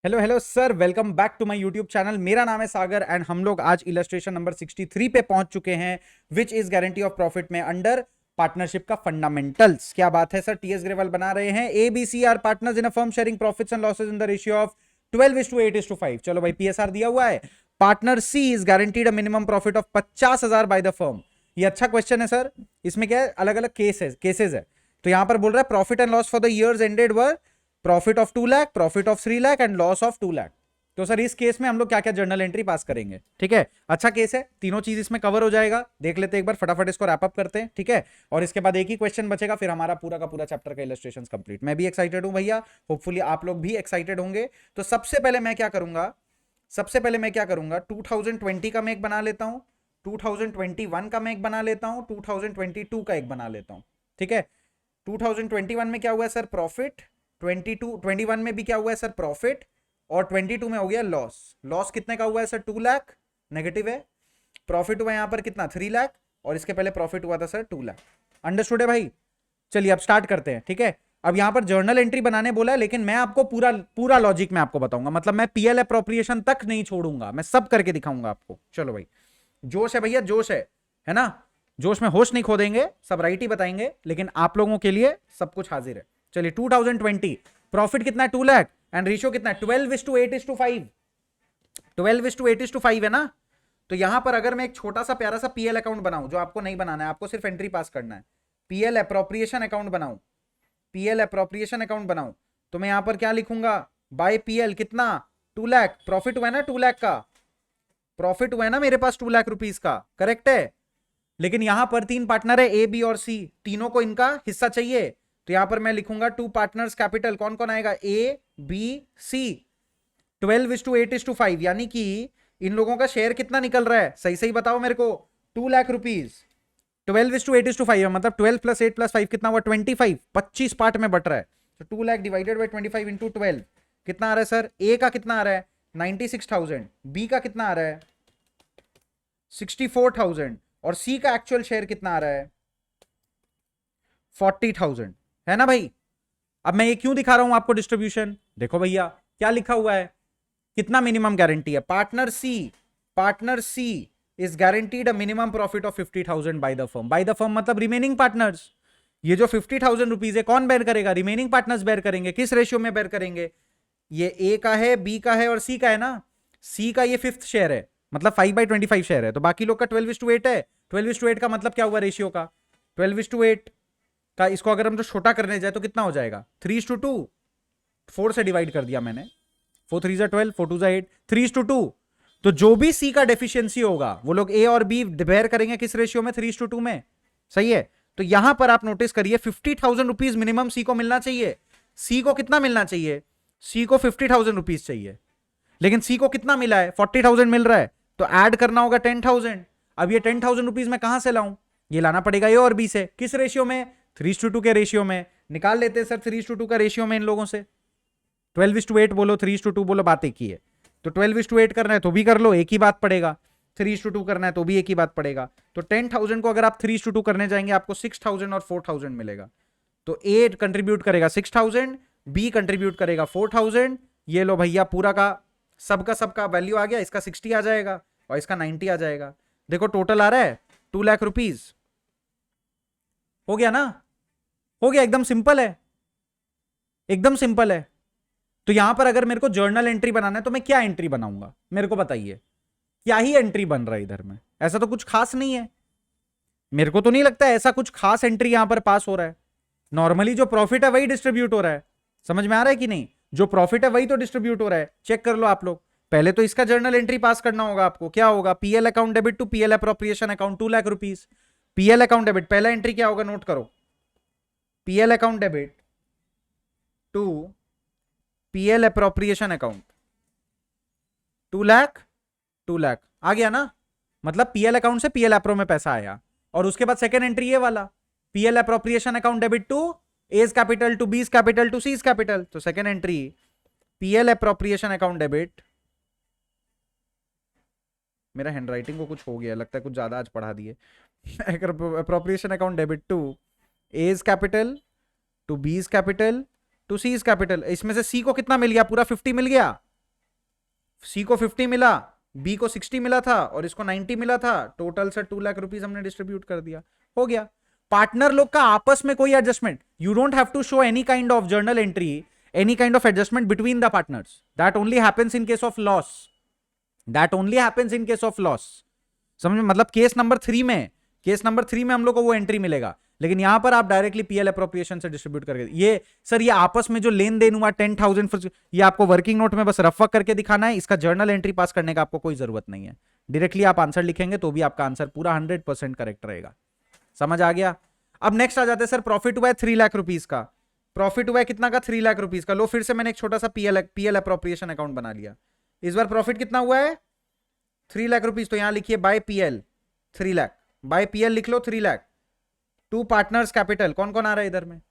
Hello hello sir, welcome back to my YouTube channel. मेरा नाम है सागर एंड हम लोग आज इलस्ट्रेशन नंबर 63 पे पहुंच चुके हैं, which is guarantee of profit में अंडर पार्टनरशिप का फंडामेंटल्स। क्या बात है सर, टीएस ग्रेवाल बना रहे हैं। ABC are partners in a firm sharing profits and losses in the ratio of 12:8:5। चलो भाई, पीएसआर दिया हुआ है। Partner C is guaranteed a minimum profit of 50,000 by the firm. ये अच्छा क्वेश्चन है सर। इसमें क्या है, अलग अलग केसेस है। तो यहां पर बोल रहा है profit and loss for the years ended were profit of 2 lakh, profit of 3 lakh and loss of 2 lakh. तो सर इस केस में हम लोग क्या क्या जर्नल एंट्री पास करेंगे? ठीक है, अच्छा केस है, तीनों चीज इसमें कवर हो जाएगा। देख लेते हैं एक बार, फटाफट इसको रैप अप करते हैं। ठीक है, और इसके बाद एक ही क्वेश्चन बचेगा, फिर हमारा पूरा का पूरा चैप्टर का इलस्ट्रेशन कंप्लीट। मैं भी एक्साइटेड हूं भैया, होपफुली आप लोग भी एक्साइटेड होंगे। तो सबसे पहले मैं क्या करूंगा, 2020 का मैं एक बना लेता हूं, 2021 का मैं एक बना लेता हूं, 2022 का एक बना लेता हूं। ठीक है, 2021 में क्या हुआ है सर, प्रॉफिट। 21 में भी क्या हुआ है सर, प्रॉफिट। और 22 में हो गया लॉस। लॉस कितने का हुआ है सर, 2 लाख, नेगेटिव है। प्रॉफिट हुआ यहां पर कितना, 3 लाख। और इसके पहले प्रॉफिट हुआ था सर 2 लाख। अंडरस्टूड है भाई? चलिए अब स्टार्ट करते हैं। ठीक है, अब यहां पर जर्नल एंट्री बनाने बोला है, लेकिन मैं आपको पूरा पूरा लॉजिक में आपको बताऊंगा। मतलब मैं पीएल अप्रोप्रिएशन तक नहीं छोड़ूंगा, मैं सब करके दिखाऊंगा आपको। चलो भाई, जोश है भैया, जोश है ना? जोश में होश नहीं खो देंगे, सब राइट ही बताएंगे, लेकिन आप लोगों के लिए सब कुछ हाजिर है। चलिए 2020 प्रॉफिट कितना है, 2 लाख एंड रेशियो कितना है, 12:8:5। 12:8:5 है ना? तो यहां पर अगर मैं एक छोटा सा प्यारा सा पीएल अकाउंट बनाऊं, जो आपको नहीं बनाना है, आपको सिर्फ एंट्री पास करना है। पीएल अप्रोप्रिएशन अकाउंट बनाऊं, पीएल अप्रोप्रिएशन अकाउंट बनाऊं, तो मैं यहां पर क्या लिखूंगा, बाय पीएल कितना, 2 लाख। प्रॉफिट हुआ है ना 2 लाख का, प्रॉफिट हुआ है ना मेरे पास 2 लाख रुपीस का, करेक्ट है। लेकिन यहां पर 3 पार्टनर है, ए बी और सी, तीनों को इनका हिस्सा चाहिए। तो यहां पर मैं लिखूंगा 2 पार्टनर्स कैपिटल, कौन कौन आएगा, ए बी सी। 12:8:5, यानी कि इन लोगों का शेयर कितना निकल रहा है, सही सही बताओ मेरे को, 2 लाख रुपीज। 12:8:5 मतलब 12 + 8 + 5 कितना हुआ, 25। 25 पार्ट में बट रहा है, तो 2 लाख डिवाइडेड बाई 25 इंटू 12 कितना आ रहा है सर? ए का कितना आ रहा है, 96,000। बी का कितना आ रहा है, 64,000। और सी का एक्चुअल शेयर कितना आ रहा है, 40,000। है ना भाई? अब मैं ये क्यों दिखा रहा हूं आपको डिस्ट्रीब्यूशन, देखो भैया क्या लिखा हुआ है, कितना मिनिमम गारंटी है। Partner C is guaranteed a minimum profit of 50,000 by the firm. By the firm मतलब रिमेनिंग पार्टनर्स। ये जो 50,000 रुपीज है कौन बेयर करेगा, रिमेनिंग पार्टनर्स बेयर करेंगे। किस रेशियो में बेयर करेंगे, ये ए का है, बी का है और सी का है ना। सी का ये 5th शेयर है, मतलब 5/25 शेयर है, तो बाकी लोग का 12:8 है। 12:8 का मतलब क्या हुआ रेशियो का, 12:8 का इसको अगर हम तो छोटा करने जाए तो कितना हो जाएगा, 3:2। 4 से डिवाइड कर दिया मैंने, 4 3 12, 4 2 8, 3:2। तो जो भी सी का डेफिशिएंसी होगा वो लोग ए और बी बेयर करेंगे किस रेशियो में, 3:2 में। सही है, तो यहां पर आप नोटिस करिए 50,000 रुपीज मिनिमम सी को मिलना चाहिए। सी को कितना मिलना चाहिए, सी को 50,000 रुपीज चाहिए, लेकिन सी को कितना मिला है, 40,000 मिल रहा है, तो ऐड करना होगा 10,000। अब ये 10,000 रुपीज मैं कहां से लाऊं, ये लाना पड़ेगा ए और बी से। किस रेशियो में, 3:2 के रेशियो में। निकाल लेते हैं सर 3:2 का रेशियो में इन लोगों से। 12:8 बोलो, 3:2 बोलो, बात एक ही है। तो 12:8 करना है तो भी कर लो, एक ही बात पड़ेगा। 3:2 करना है तो भी एक ही बात पड़ेगा। तो 10,000 को अगर आप 3:2 करने जाएंगे, आपको 6,000 और 4,000 मिलेगा। तो ए कंट्रीब्यूट करेगा 6,000, बी कंट्रीब्यूट करेगा 4,000। ये लो भैया, पूरा का सबका वैल्यू आ गया, इसका 60 आ जाएगा और इसका 90 आ जाएगा। देखो टोटल आ रहा है 2 लाख रुपीज। हो गया ना, हो गया, एकदम सिंपल है, एकदम सिंपल है। तो यहां पर अगर मेरे को जर्नल एंट्री बनाना है तो मैं क्या एंट्री बनाऊंगा, मेरे को बताइए। क्या ही एंट्री बन रहा है इधर में, ऐसा तो कुछ खास नहीं है। मेरे को तो नहीं लगता ऐसा कुछ खास एंट्री यहां पर पास हो रहा है। नॉर्मली जो प्रॉफिट है वही डिस्ट्रीब्यूट हो रहा है। समझ में आ रहा है कि नहीं, जो प्रॉफिट है वही तो डिस्ट्रीब्यूट हो रहा है। चेक कर लो आप लोग। पहले तो इसका जर्नल एंट्री पास करना होगा आपको। क्या होगा, PL account debit to PL appropriation account 2 lakh rupees. PL account debit, पहला एंट्री क्या होगा, नोट करो, PL account debit to PL appropriation account 2 lakh, 2 lakh आ गया ना। मतलब पीएल अकाउंट से पीएल अप्रो में पैसा आया। और उसके बाद सेकेंड एंट्री ये वाला, PL appropriation account debit to A's capital to B's capital to C's capital. तो second entry PL appropriation account debit, मेरा हैंडराइटिंग को कुछ हो गया लगता है, कुछ ज्यादा आज पढ़ा दिए। Appropriation account debit to A's capital to B's capital to C's capital. इसमें से सी को कितना मिल गया, पूरा 50 मिल गया। सी को 50 मिला, बी को 60 मिला था और इसको 90 मिला था, टोटल सर 2 लाख रुपीस हमने डिस्ट्रीब्यूट कर दिया, हो गया। पार्टनर लोग का आपस में कोई adjustment, you don't have to show any kind of journal entry, any kind of adjustment between the partners, that only happens in case of loss, that only happens in case of loss. समझ, मतलब case number 3 में, case number 3 में हम लोग को वो entry मिलेगा, लेकिन यहां पर आप डायरेक्टली पीएल अप्रोप्रिएशन से डिस्ट्रीब्यूट करके, ये सर ये आपस में जो लेन देन हुआ 10,000, ये आपको वर्किंग नोट में बस रफ वर्क करके दिखाना है, इसका जर्नल एंट्री पास करने का आपको कोई जरूरत नहीं है। डायरेक्टली आप आंसर लिखेंगे तो भी आपका आंसर पूरा 100% करेक्ट रहेगा। समझ आ गया। अब नेक्स्ट आ जाते हैं सर, प्रॉफिट हुआ है 3 लाख रुपीज का, प्रॉफिट हुआ है कितना का, 3 लाख रुपीज का। लो फिर से मैंने एक छोटा सा पीएल अप्रोप्रिएशन अकाउंट बना लिया। इस बार प्रॉफिट कितना हुआ है, 3 लाख रुपीज, तो यहां लिखिए by PL 3 lakh, by PL लिख लो 3 लाख। टू पार्टनर्स कैपिटल, कौन कौन आ रहा है इधर में,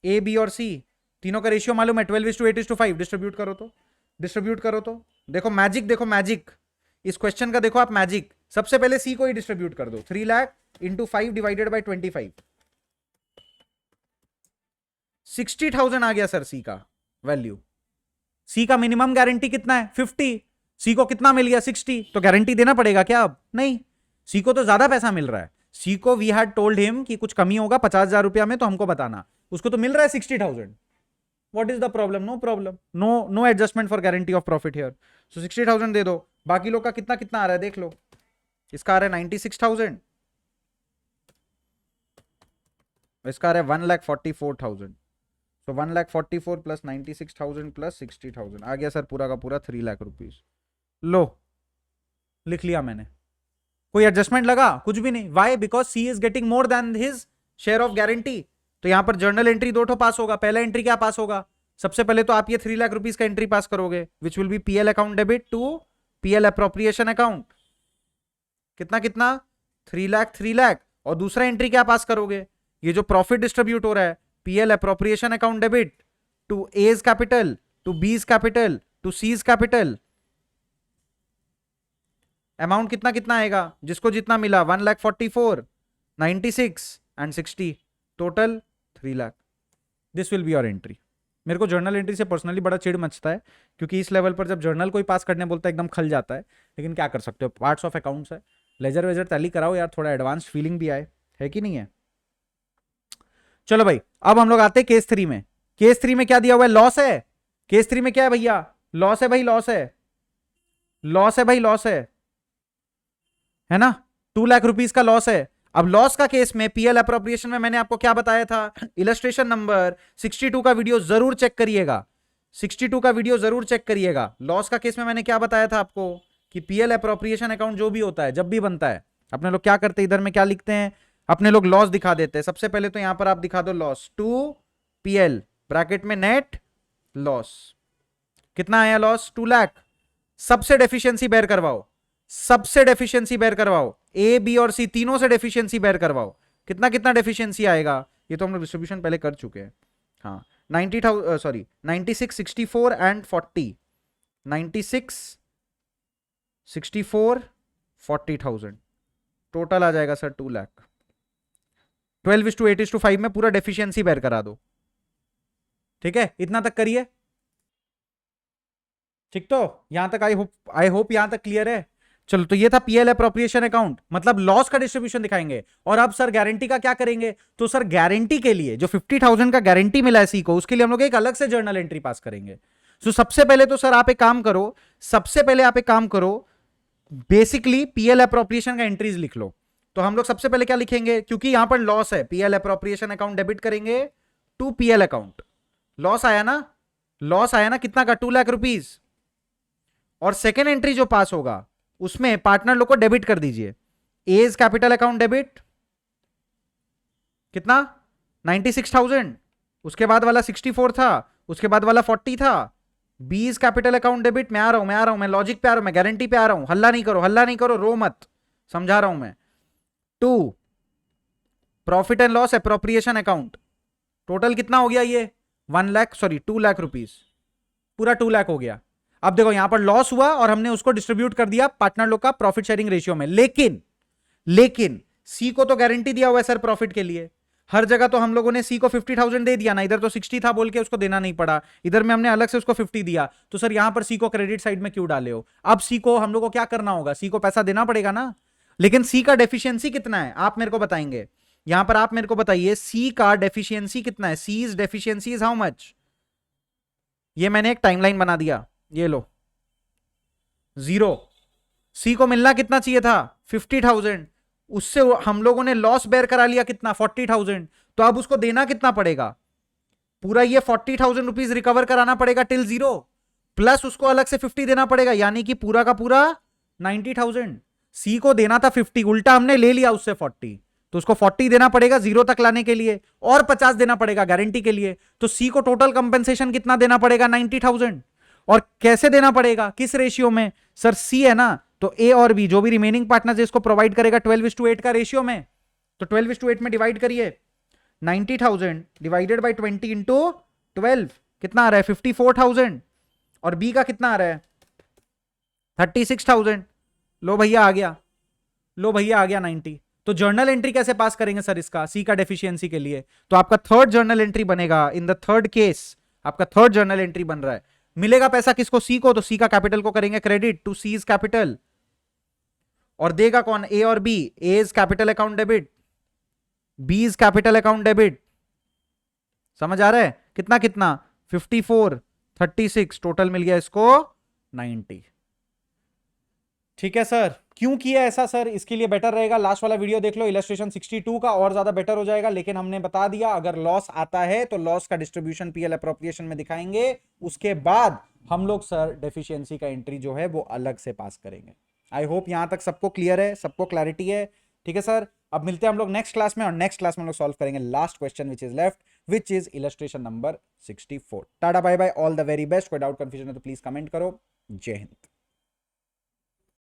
ए बी और सी, तीनों का रेशियो मालूम है 12:8:5, डिस्ट्रीब्यूट करो तो, डिस्ट्रीब्यूट करो तो, देखो मैजिक, देखो मैजिक, इस क्वेश्चन का देखो आप मैजिक, सबसे पहले सी को ही डिस्ट्रीब्यूट कर दो, 3 लाख इंटू 5 डिवाइडेड बाई 25, 60,000 आ गया सर सी का वैल्यू। सी का मिनिमम गारंटी कितना है 50, सी को कितना मिल गया 60, तो गारंटी देना पड़ेगा क्या अब, नहीं, सी को तो ज्यादा पैसा मिल रहा है, सी को वी हैड टोल्ड हिम कि कुछ कमी होगा 50,000 रुपया में तो हमको बताना, उसको तो मिल रहा है 60,000, what is the problem, no problem, no adjustment for guarantee of profit here, so 60,000 दे दो। बाकी लोग का कितना कितना आ रहा है देख लो, इसका आ रहा है 96,000, इसका आ रहा है 1,44,000, तो 1,44,000 प्लस 96,000 प्लस 60,000 आ गया सर पूरा का पूरा 3 लाख रुपीज। लो लिख लिया मैंने, कोई एडजस्टमेंट लगा कुछ भी नहीं, why, because C is getting more than his share of guarantee, तो यहां पर जर्नल एंट्री 2 पास होगा। पहला एंट्री क्या पास होगा, सबसे पहले तो आप ये 3 लाख रुपीज का एंट्री पास करोगे, which will be PL account debit to PL appropriation account, कितना कितना 3 लाख 3 लाख, और दूसरा एंट्री क्या पास करोगे, ये जो प्रॉफिट डिस्ट्रीब्यूट हो रहा है PL appropriation account debit to A's capital, to B's capital, to C's capital, amount कितना कितना आएगा, जिसको जितना मिला 1,44,000, 96 and 60, total 3 lakh. This will be your entry. मेरे को जर्नल एंट्री से पर्सनली बड़ा चिढ़ मचता है, क्योंकि इस लेवल पर जब जर्नल कोई पास करने बोलता है एकदम खल जाता है, लेकिन क्या कर सकते हो, पार्ट्स ऑफ अकाउंट्स है, लेजर वेजर टैली कराओ यार, थोड़ा एडवांस फीलिंग भी आए, है कि नहीं है। चलो भाई अब हम लोग आते हैं केस 3 में। केस 3 में क्या दिया हुआ है, लॉस है, केस 3 में क्या है भैया, लॉस है भाई, लॉस है, लॉस है भाई, लॉस है ना, 2 लाख रुपीज का लॉस है। अब लॉस का केस में पीएल अप्रोप्रिएशन में मैंने आपको क्या बताया था, इलस्ट्रेशन नंबर 62 का वीडियो जरूर चेक करिएगा, 62 का वीडियो जरूर चेक करिएगा। लॉस का केस में मैंने क्या बताया था आपको कि पीएल अप्रोप्रिएशन अकाउंट जो भी होता है, जब भी बनता है, अपने लोग क्या करते हैं, इधर में क्या लिखते हैं, अपने लोग लॉस दिखा देते हैं। सबसे पहले तो यहां पर आप दिखा दो लॉस टू पीएल, ब्रैकेट में नेट लॉस, कितना आया लॉस 2 लाख, सबसे डेफिशिएंसी बेयर करवाओ, सबसे डेफिशिएंसी बेयर करवाओ, ए बी और सी तीनों से डेफिशिएंसी बेयर करवाओ, कितना कितना डेफिशिएंसी आएगा, ये तो हम लोग डिस्ट्रीब्यूशन पहले कर चुके हैं, हाँ 90,000 सॉरी 96, 64 एंड 40, 96, 64, 40,000, टोटल आ जाएगा सर 2 लाख। 12:8:5 में पूरा डेफिशिएंसी बेयर करा दो, ठीक है, इतना तक करिए, ठीक, तो यहां तक आई होप यहां तक क्लियर है। चलो तो ये था पीएल अप्रोप्रिएशन अकाउंट, मतलब लॉस का डिस्ट्रीब्यूशन दिखाएंगे। और अब सर गारंटी का क्या करेंगे, तो सर गारंटी के लिए जो 50,000 का गारंटी मिला है सी को, उसके लिए हम लोग एक अलग से जर्नल एंट्री पास करेंगे। तो सबसे पहले तो सर आप एक काम करो, सबसे पहले आप एक काम करो, बेसिकली पीएल अप्रोप्रिएशन का एंट्रीज लिख लो। तो हम लोग सबसे पहले क्या लिखेंगे, क्योंकि यहां पर लॉस है, पीएल अप्रोप्रिएशन अकाउंट डेबिट करेंगे टू पीएल अकाउंट, लॉस आया ना, लॉस आया ना, कितना का 2 लाख रुपीज, और सेकेंड एंट्री जो पास होगा उसमें पार्टनर लोग को डेबिट कर दीजिए, एज कैपिटल अकाउंट डेबिट कितना 96,000, उसके बाद वाला 64 था, उसके बाद वाला 40 था, बीज कैपिटल अकाउंट डेबिट, मैं आ रहा हूं, मैं लॉजिक पे आ रहा हूं, मैं गारंटी पे आ रहा हूं, हल्ला नहीं करो, हल्ला नहीं करो, रो मत, समझा रहा हूं मैं। 2 profit and loss appropriation account, total कितना हो गया ये 1 लाख, सॉरी 2 लाख रुपीज, पूरा 2 लाख हो गया। अब देखो यहां पर लॉस हुआ और हमने उसको डिस्ट्रीब्यूट कर दिया पार्टनर लोग का प्रॉफिट शेयरिंग रेशियो में, लेकिन सी को तो गारंटी दिया हुआ है सर प्रॉफिट के लिए, हर जगह तो हम लोगों ने सी को 50,000 दे दिया ना, इधर तो 60 था बोल के उसको देना नहीं पड़ा, इधर में हमने अलग से उसको 50 दिया, तो सर यहां पर सी को क्रेडिट साइड में क्यों डाले हो? अब सी को हम लोग को क्या करना होगा, सी को पैसा देना पड़ेगा ना, लेकिन सी का डेफिशिएंसी कितना है आप मेरे को बताएंगे, यहां पर आप मेरे को बताइए सी का डेफिशिएंसी कितना है, C is deficiency is how much? ये मैंने एक टाइमलाइन बना दिया, ये लो 0। सी को मिलना कितना चाहिए था 50,000, उससे हम लोगों ने लॉस बेयर करा लिया कितना 40,000, तो अब उसको देना कितना पड़ेगा, पूरा ये 40,000 रुपीज रिकवर कराना पड़ेगा टिल 0, प्लस उसको अलग से 50 देना पड़ेगा, यानी कि पूरा का पूरा 90,000। सी को देना था 50, उल्टा हमने ले लिया उससे 40, तो उसको 40 देना पड़ेगा 0 तक लाने के लिए, और 50 देना पड़ेगा गारंटी के लिए, तो सी को टोटल कंपेंसेशन कितना देना पड़ेगा 90,000। और कैसे देना पड़ेगा, किस रेशियो में? सर सी है ना, तो ए और बी जो भी रिमेनिंग पार्टनर है इसको प्रोवाइड करेगा 12:8 का रेशियो में, तो 12:8 में डिवाइड करिए, 90,000 डिवाइडेड बाई 20 इंटू 12 कितना आ रहा है 54,000, और बी का कितना आ रहा है 36,000। लो भैया आ गया, लो भैया आ गया 90। तो जर्नल एंट्री कैसे पास करेंगे सर इसका, सी का डेफिशिएंसी के लिए? तो आपका थर्ड जर्नल एंट्री बनेगा, इन द थर्ड केस आपका थर्ड जर्नल एंट्री बन रहा है, मिलेगा पैसा किसको, सी को, तो सी का कैपिटल को करेंगे credit to C is capital, और देगा कौन, ए और B, A is capital account debit, B is capital account debit, समझ आ रहा है? कितना कितना 54 36 टोटल मिल गया इसको 90। ठीक है सर, क्यों किया ऐसा सर, इसके लिए बेटर रहेगा लास्ट वाला वीडियो देख लो, इलस्ट्रेशन 62 का और ज्यादा बेटर हो जाएगा, लेकिन हमने बता दिया अगर लॉस आता है तो लॉस का डिस्ट्रीब्यूशन पीएल अप्रोप्रिएशन में दिखाएंगे, उसके बाद हम लोग सर डेफिशिएंसी का एंट्री जो है वो अलग से पास करेंगे। आई होप यहां तक सबको क्लियर है, सबको क्लैरिटी है। ठीक है सर, अब मिलते हैं हम लोग नेक्स्ट क्लास में, और नेक्स्ट क्लास में हम लोग सॉल्व करेंगे last question which is left, which is illustration number 64। Tata bye bye, all the very best. कोई डाउट कंफ्यूजन है तो प्लीज कमेंट करो। जय हिंद।